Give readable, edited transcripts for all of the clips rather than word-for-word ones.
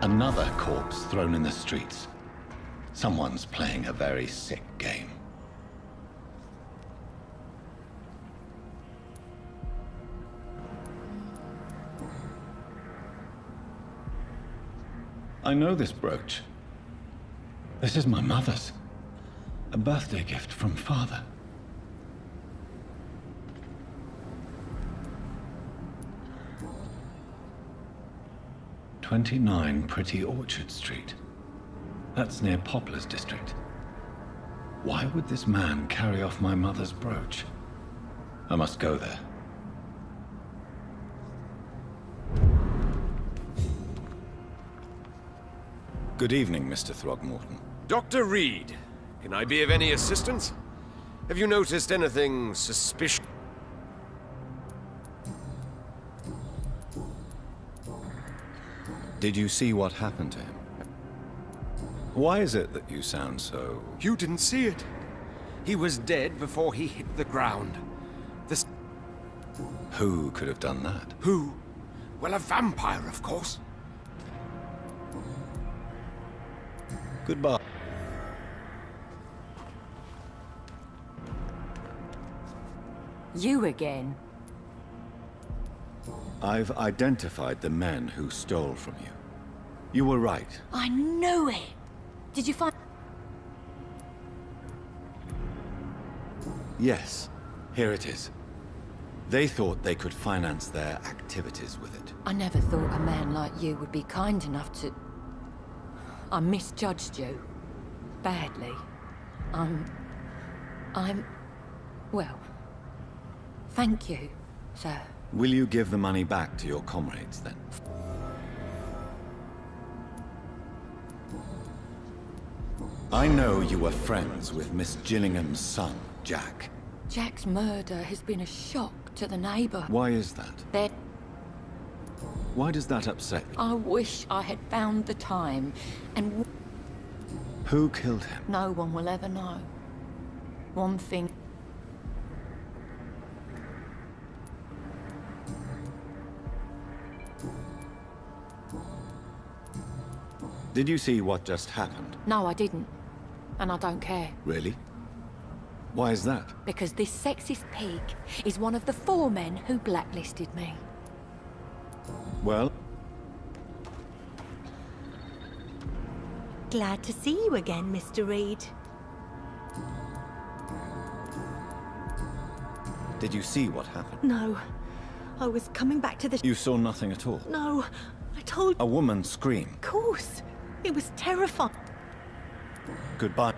Another corpse thrown in the streets. Someone's playing a very sick game. I know this brooch. This is my mother's. A birthday gift from father. "29 Pretty Orchard Street. That's near Poplar's district. Why would this man carry off my mother's brooch? I must go there. Good evening, Mr. Throgmorton. Dr. Reed, can I be of any assistance? Have you noticed anything suspicious? Did you see what happened to him? Why is it that you sound so... You didn't see it. He was dead before he hit the ground. Who could have done that? Who? Well, a vampire, of course. Goodbye. You again? I've identified the men who stole from you. You were right. I knew it! Did you find... Yes, here it is. They thought they could finance their activities with it. I never thought a man like you would be kind enough to... I misjudged you. Badly. Well... Thank you, sir. Will you give the money back to your comrades, then? I know you were friends with Miss Gillingham's son, Jack. Jack's murder has been a shock to the neighbourhood. Why is that? They're... Why does that upset you? I wish I had found the time, and... Who killed him? No one will ever know. One thing... Did you see what just happened? No, I didn't. And I don't care. Really? Why is that? Because this sexist pig is one of the 4 men who blacklisted me. Well? Glad to see you again, Mr. Reed. Did you see what happened? No. I was coming back to the... You saw nothing at all? No. I told... A woman screamed. Of course. It was terrifying. Goodbye.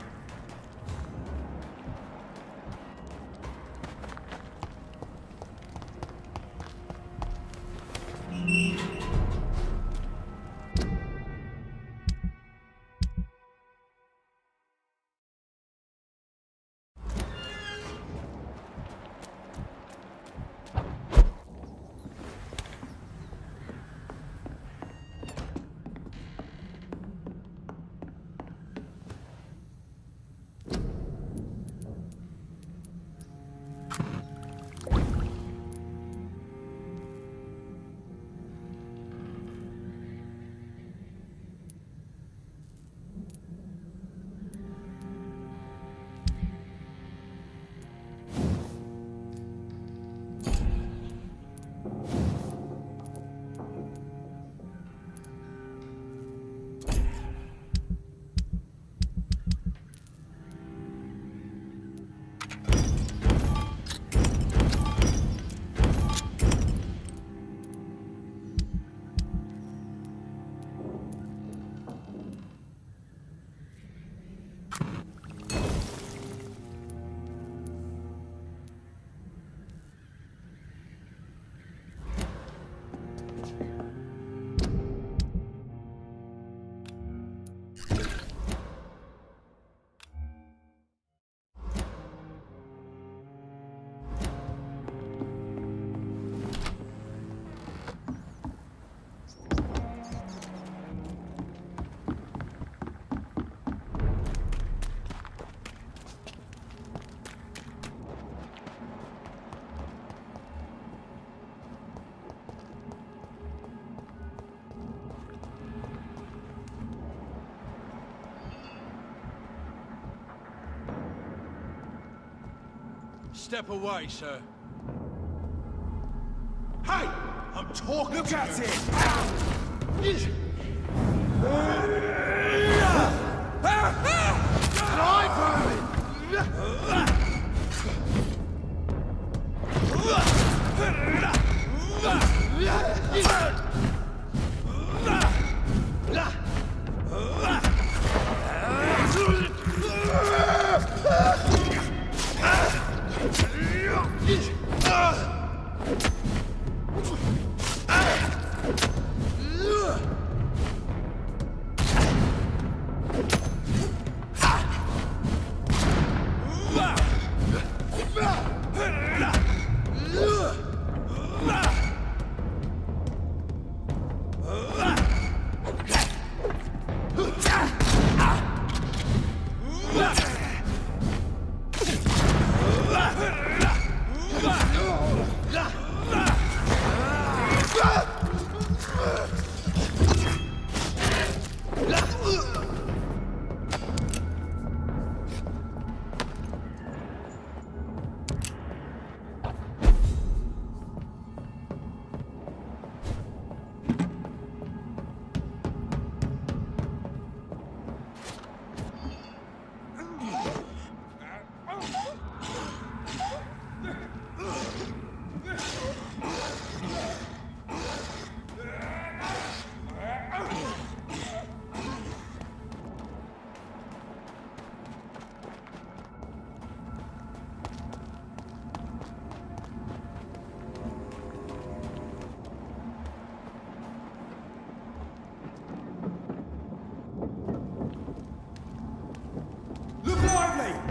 step away, sir. Hey! I'm talking. Look at it!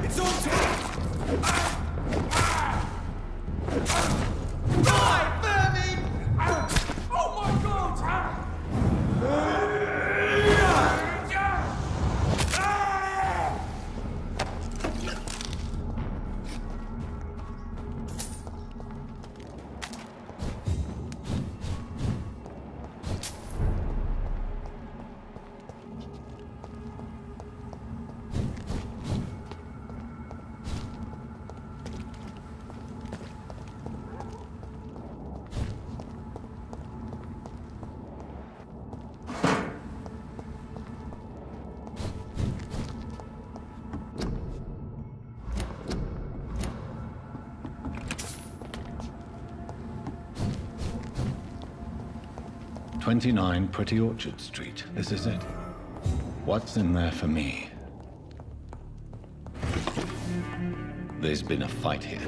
It's on to Die, vermin! Oh my god! "29 Pretty Orchard Street. This is it. What's in there for me? There's been a fight here.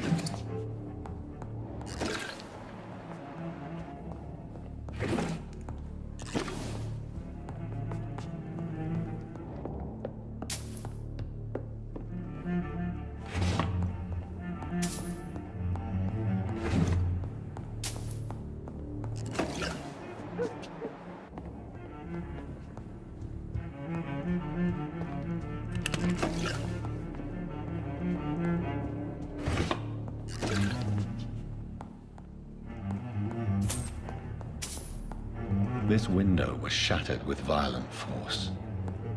This window was shattered with violent force.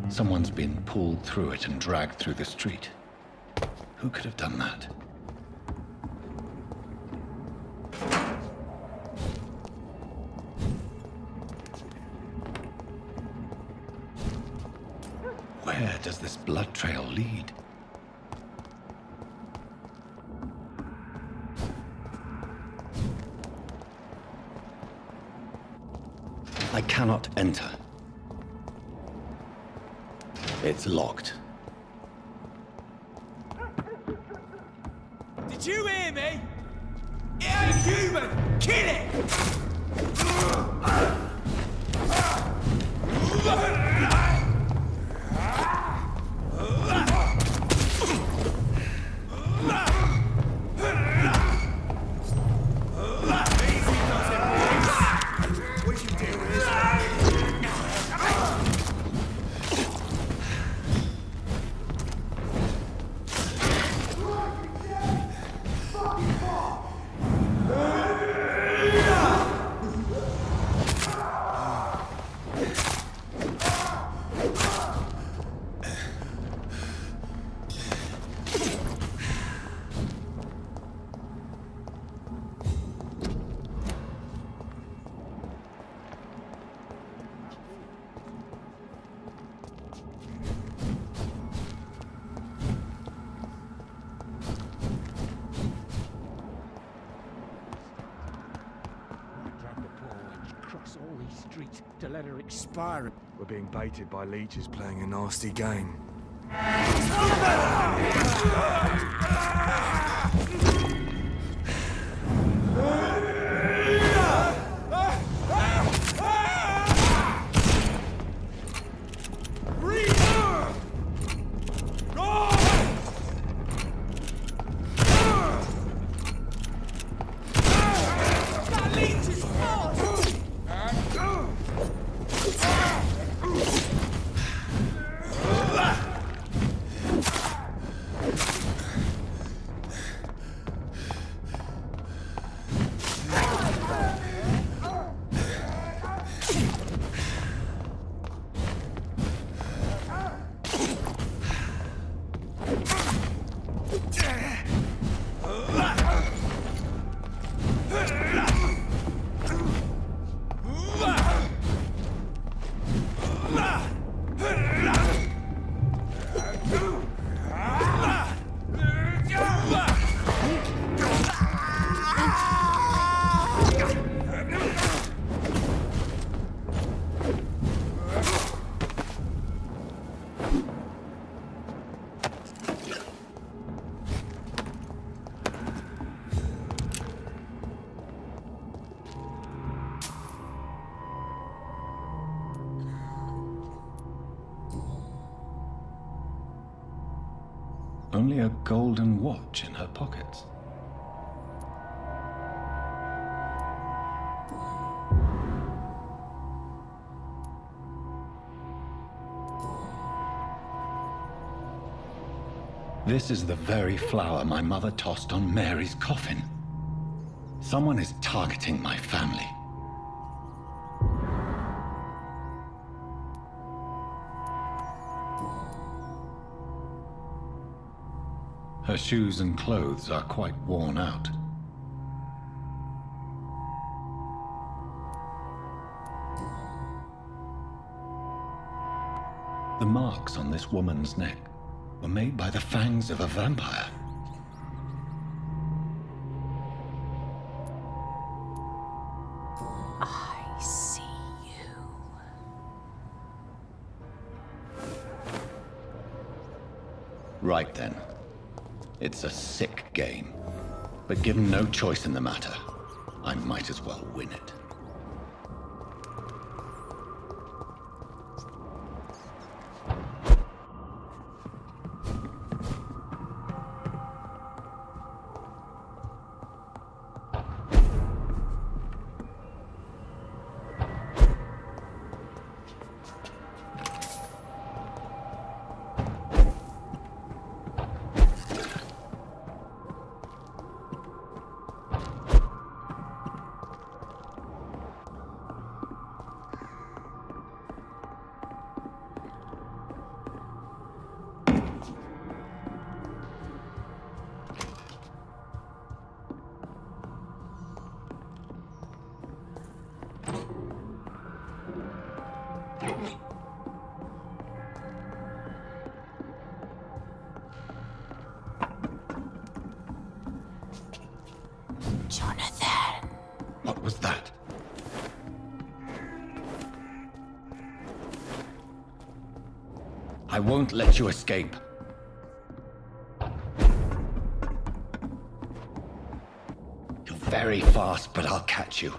Someone's been pulled through it and dragged through the street. Who could have done that? Where does this blood trail lead? I cannot enter. It's locked. Did you hear me? It ain't human! Kill it! let her expire. We're being baited by leeches playing a nasty game. Only a golden watch in her pockets. This is the very flower my mother tossed on Mary's coffin. Someone is targeting my family. Her shoes and clothes are quite worn out. The marks on this woman's neck were made by the fangs of a vampire. I see you. Right then. It's a sick game. But given no choice in the matter, I might as well win it. Jوناثان. What was that? I won't let you escape. You're very fast, but I'll catch you.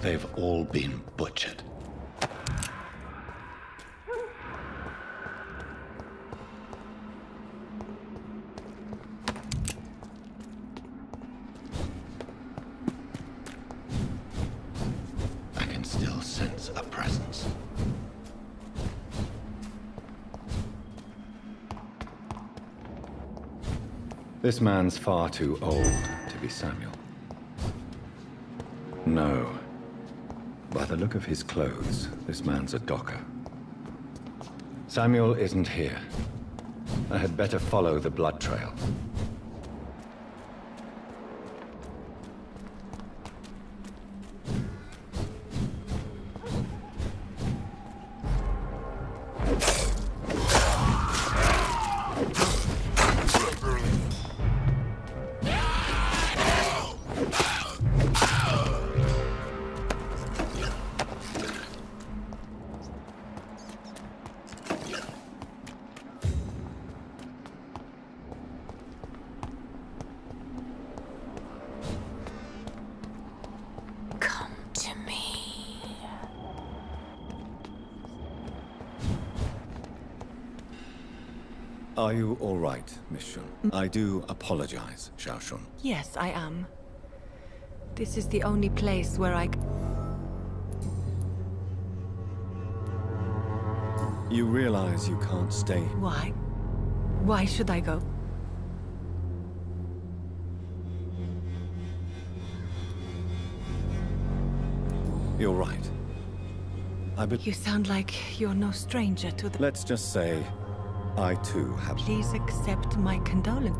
They've all been butchered. I can still sense a presence. This man's far too old to be Samuel. No. By the the look of his clothes, this man's a docker. Samuel isn't here. I had better follow the blood trail. Are you all right, Miss Shun? I do apologize, Xiao Shun. Yes, I am. This is the only place where You realize you can't stay. Why? Why should I go? You're right. You sound like you're no stranger to the... Let's just say, I too have... Please accept my condolence.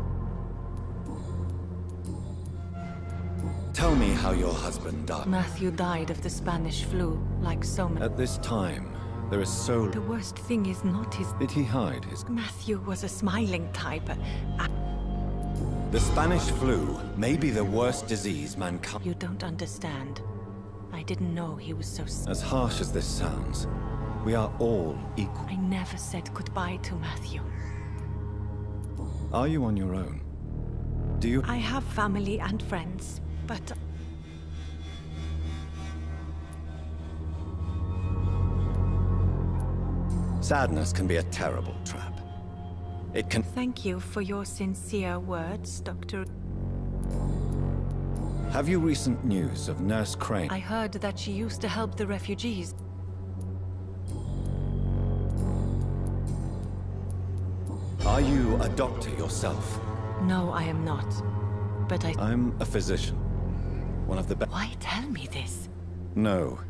Tell me how your husband died. Matthew died of the Spanish flu, like so many... At this time, there is so... The worst thing is not his... Did he hide his... Matthew was a smiling type. The Spanish flu may be the worst disease mankind... You don't understand. I didn't know he was so... As harsh as this sounds, we are all equal. I never said goodbye to Matthew. Are you on your own? Do you... I have family and friends, but... Sadness can be a terrible trap. It can... Thank you for your sincere words, Dr. Have you recent news of Nurse Crane? I heard that she used to help the refugees. Are you a doctor yourself? No, I am not. But I'm a physician. One of the best... Why tell me this? No.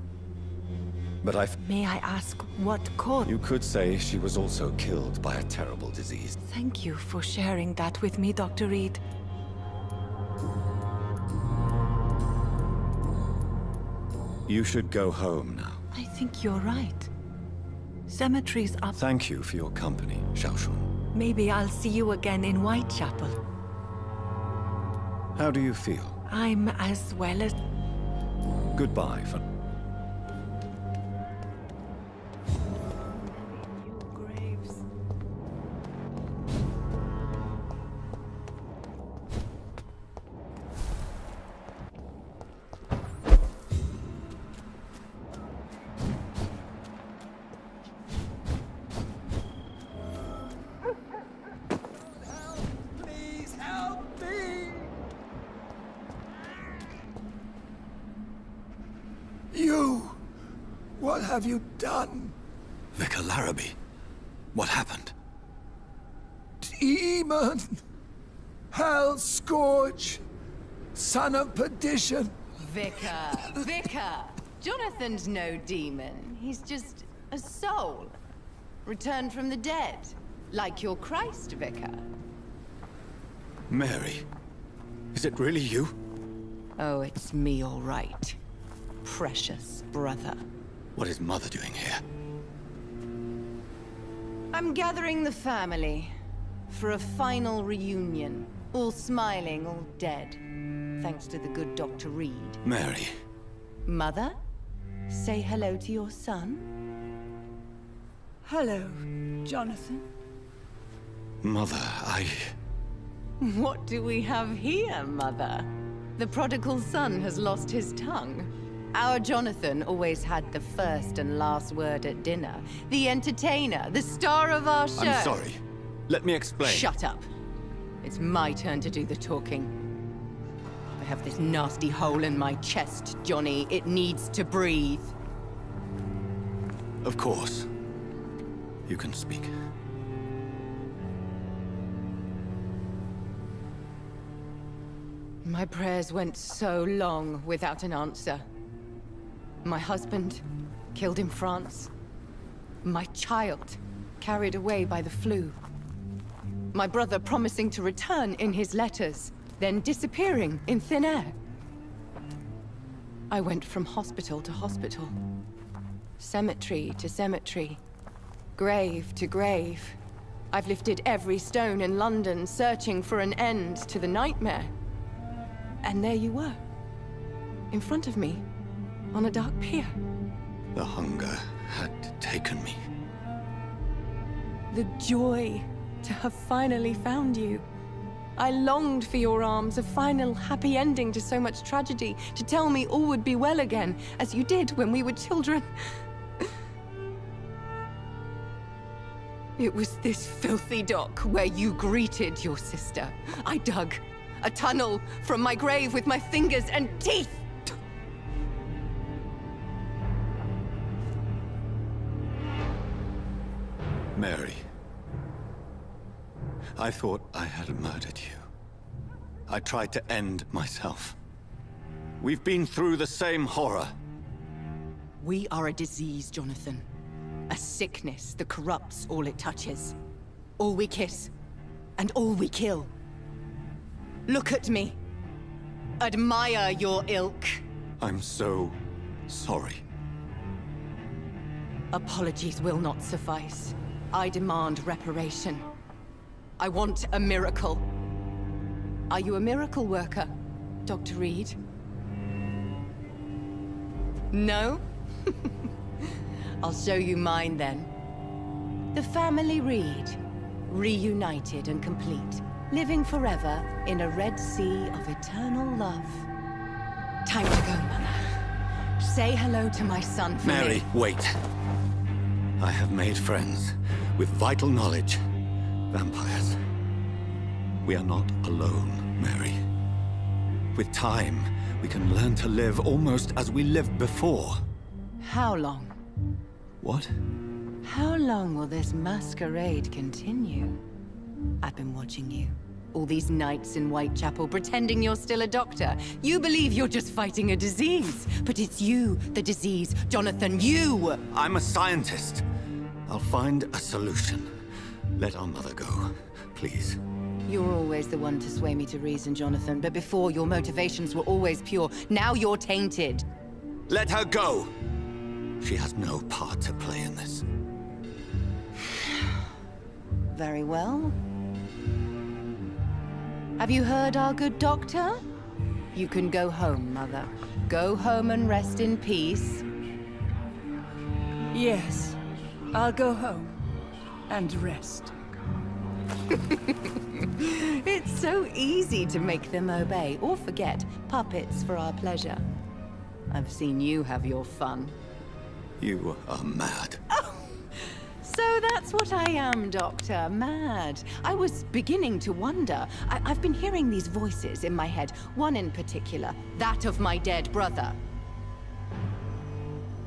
But May I ask what caused... You could say she was also killed by a terrible disease. Thank you for sharing that with me, Dr. Reed. You should go home now. I think you're right. Cemeteries are... Thank you for your company, Xiao Shun. Maybe I'll see you again in Whitechapel. How do you feel? I'm as well as... Goodbye for... What have you done? Vicar Larrabee, what happened? Demon! Hell Scourge! Son of perdition! Vicar! Jonathan's no demon. He's just a soul. Returned from the dead. Like your Christ, Vicar. Mary, is it really you? Oh, it's me, all right. Precious brother. What is Mother doing here? I'm gathering the family for a final reunion. All smiling, all dead. Thanks to the good Dr. Reed. Mary. Mother, say hello to your son. Hello, Jonathan. Mother, What do we have here, Mother? The prodigal son has lost his tongue. Our Jonathan always had the first and last word at dinner. The entertainer, the star of our show. I'm sorry. Let me explain. Shut up. It's my turn to do the talking. I have this nasty hole in my chest, Johnny. It needs to breathe. Of course. You can speak. My prayers went so long without an answer. My husband, killed in France. My child, carried away by the flu. My brother promising to return in his letters, then disappearing in thin air. I went from hospital to hospital. Cemetery to cemetery. Grave to grave. I've lifted every stone in London, searching for an end to the nightmare. And there you were. In front of me. On a dark pier. The hunger had taken me. The joy to have finally found you. I longed for your arms, a final happy ending to so much tragedy, to tell me all would be well again, as you did when we were children. It was this filthy dock where you greeted your sister. I dug a tunnel from my grave with my fingers and teeth. Mary. I thought I had murdered you. I tried to end myself. We've been through the same horror. We are a disease, Jонатhan. A sickness that corrupts all it touches. All we kiss, and all we kill. Look at me. Admire your ilk. I'm so sorry. Apologies will not suffice. I demand reparation. I want a miracle. Are you a miracle worker, Dr. Reed? No? I'll show you mine then. The family Reed, reunited and complete, living forever in a red sea of eternal love. Time to go, Mother. Say hello to my son for Mary, me. wait. I have made friends with vital knowledge. Vampires. We are not alone, Mary. With time, we can learn to live almost as we lived before. How long? What? How long will this masquerade continue? I've been watching you. All these nights in Whitechapel, pretending you're still a doctor. You believe you're just fighting a disease. But it's you, the disease. Jонathan, you! I'm a scientist. I'll find a solution. Let our mother go, please. You're always the one to sway me to reason, Jонathan. But before, your motivations were always pure. Now you're tainted. Let her go! She has no part to play in this. Very well. Have you heard our good doctor? You can go home, Mother. Go home and rest in peace. Yes, I'll go home and rest. It's so easy to make them obey or forget. Puppets for our pleasure. I've seen you have your fun. You are mad. So that's what I am, Doctor. Mad. I was beginning to wonder. I've been hearing these voices in my head. One in particular, that of my dead brother.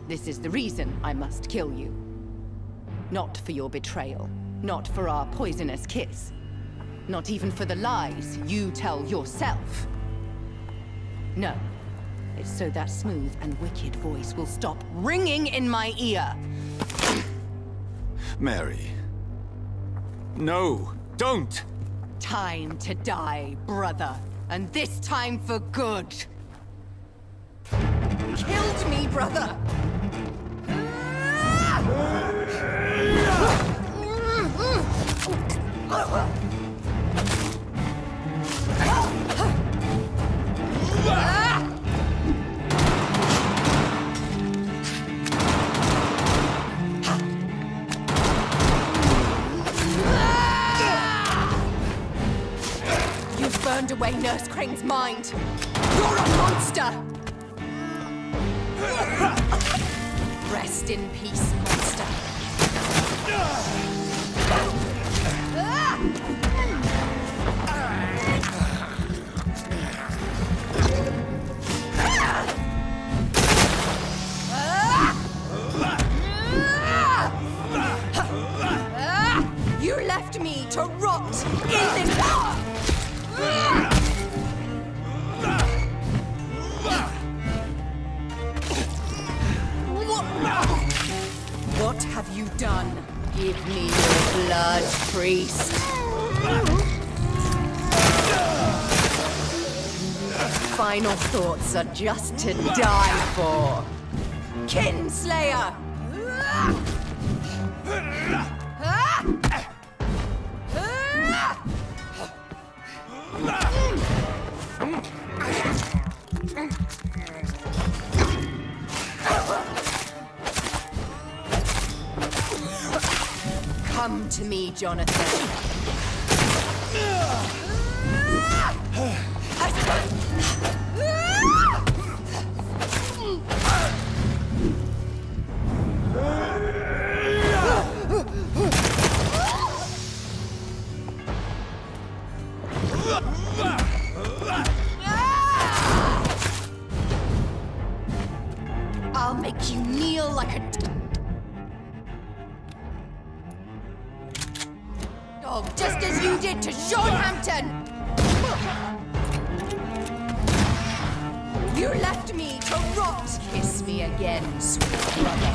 This is the reason I must kill you. Not for your betrayal. Not for our poisonous kiss. Not even for the lies you tell yourself. No. It's so that smooth and wicked voice will stop ringing in my ear. Mary. No, don't! Time to die, brother. And this time for good. Killed me, brother! You've burned away Nurse Crane's mind. You're a monster! Rest in peace, monster. You left me to rot in this power! Give me your blood, priest. Final thoughts are just to die for. Kinslayer! Come to me, Jonnathan. I'll make you kneel like a dog, just as you did to Shorthampton! You left me to rot! Kiss me again, sweet brother.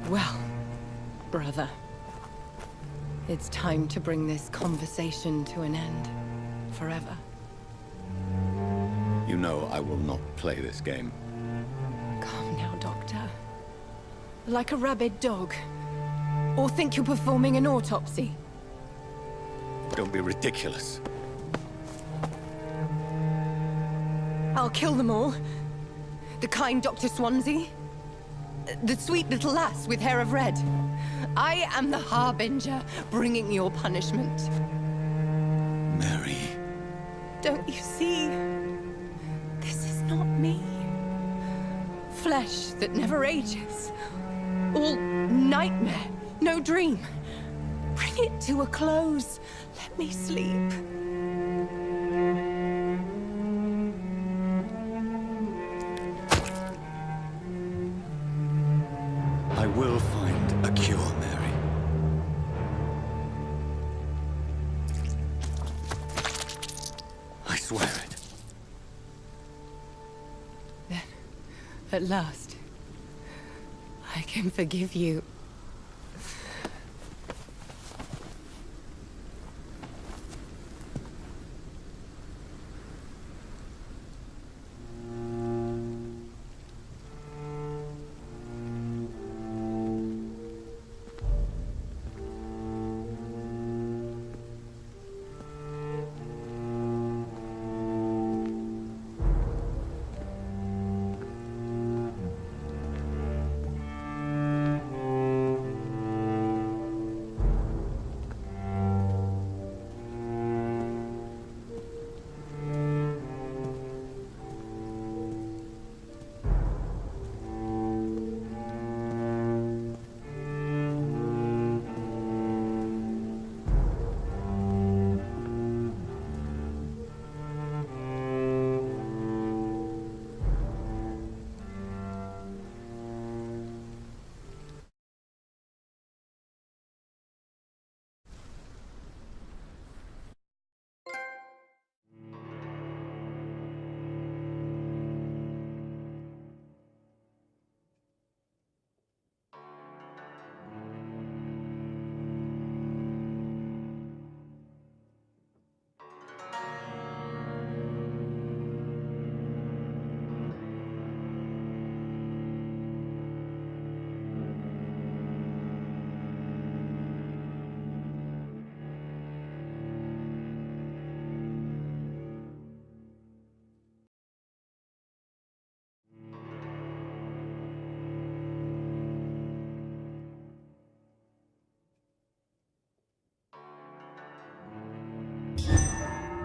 Well, brother, it's time to bring this conversation to an end. Forever. You know I will not play this game. Calm now, Doctor. Like a rabid dog. Or think you're performing an autopsy. Don't be ridiculous. I'll kill them all. The kind Dr. Swansea. The sweet little lass with hair of red. I am the Harbinger, bringing your punishment. Mary. Don't you see? This is not me. Flesh that never ages. All nightmare, no dream. Bring it to a close. Let me sleep. I will find a cure, Mary. I swear it. Then, at last, I can forgive you.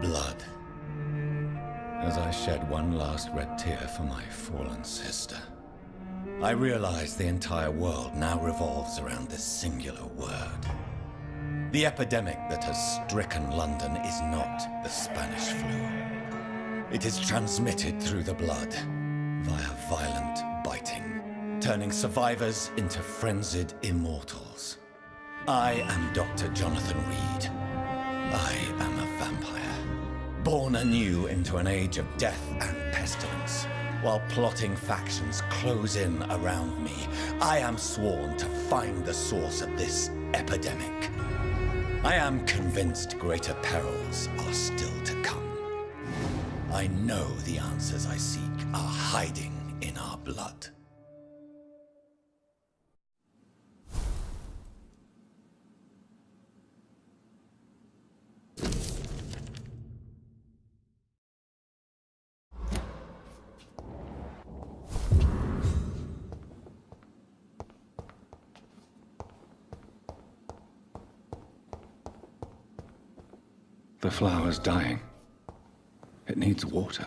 Blood. As I shed one last red tear for my fallen sister, I realize the entire world now revolves around this singular word. The epidemic that has stricken London is not the Spanish flu. It is transmitted through the blood via violent biting, turning survivors into frenzied immortals. I am Dr. Jonathan Reed. I am a vampire, born anew into an age of death and pestilence. While plotting factions close in around me, I am sworn to find the source of this epidemic. I am convinced greater perils are still to come. I know the answers I seek are hiding in our blood. The flower's dying. It needs water.